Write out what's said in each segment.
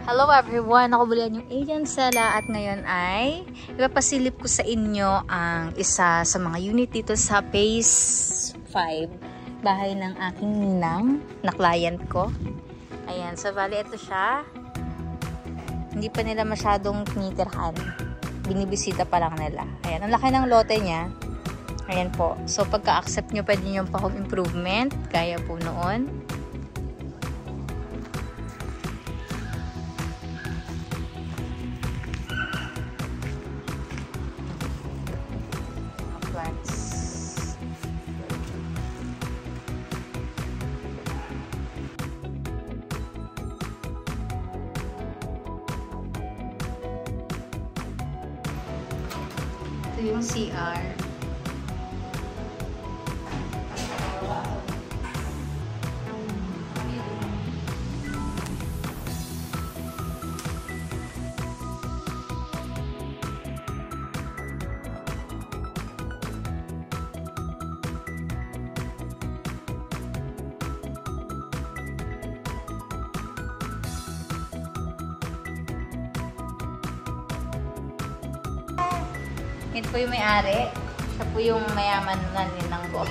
Hello everyone! Ako Bulian yung Agent Sela at ngayon ay ipapasilip ko sa inyo ang isa sa mga unit dito sa Phase 5, bahay ng aking ninang na client ko. Ayan, so bali ito siya. Hindi pa nila masyadong tinitirhan. Binibisita pa lang nila. Ayan, ang laki ng lote niya. Ayan po. So pagka-accept nyo, pwede nyo pa home improvement. Kaya po noon. Ito yung CR. Ito po yung may-ari. Siya po yung mayaman na ninang ko.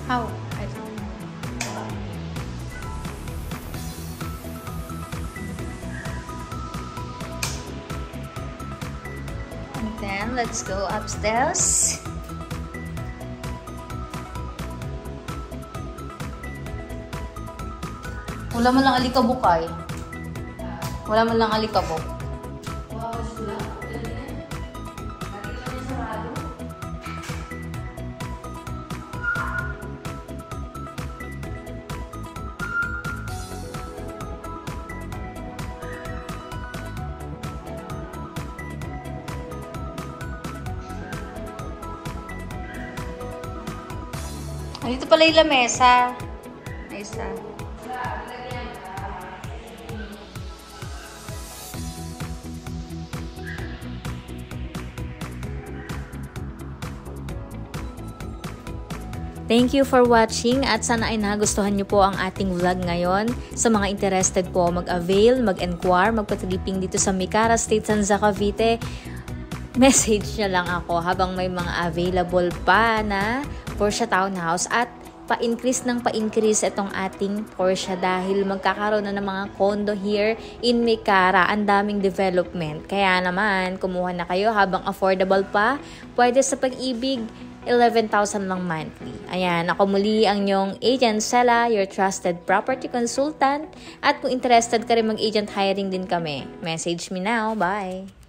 How? Then, let's go upstairs. Wala man lang alikabok ay. Wala man lang alikabok. Dito pala yung lamesa. Isa. Thank you for watching at sana ay nagustuhan niyo po ang ating vlog ngayon. Sa mga interested po mag-avail, mag-enquire, magpatriping dito sa Micara State, San Cavite, message niyo lang ako habang may mga available pa na Porsche Townhouse at pa-increase itong ating Porsche dahil magkakaroon na ng mga condo here in Micara. Ang daming development. Kaya naman, kumuha na kayo habang affordable pa. Pwede sa Pag-ibig, 11,000 lang monthly. Ayan, ako muli ang inyong Agent Sela, your trusted property consultant. At kung interested ka rin mag-agent hiring din kami, message me now. Bye!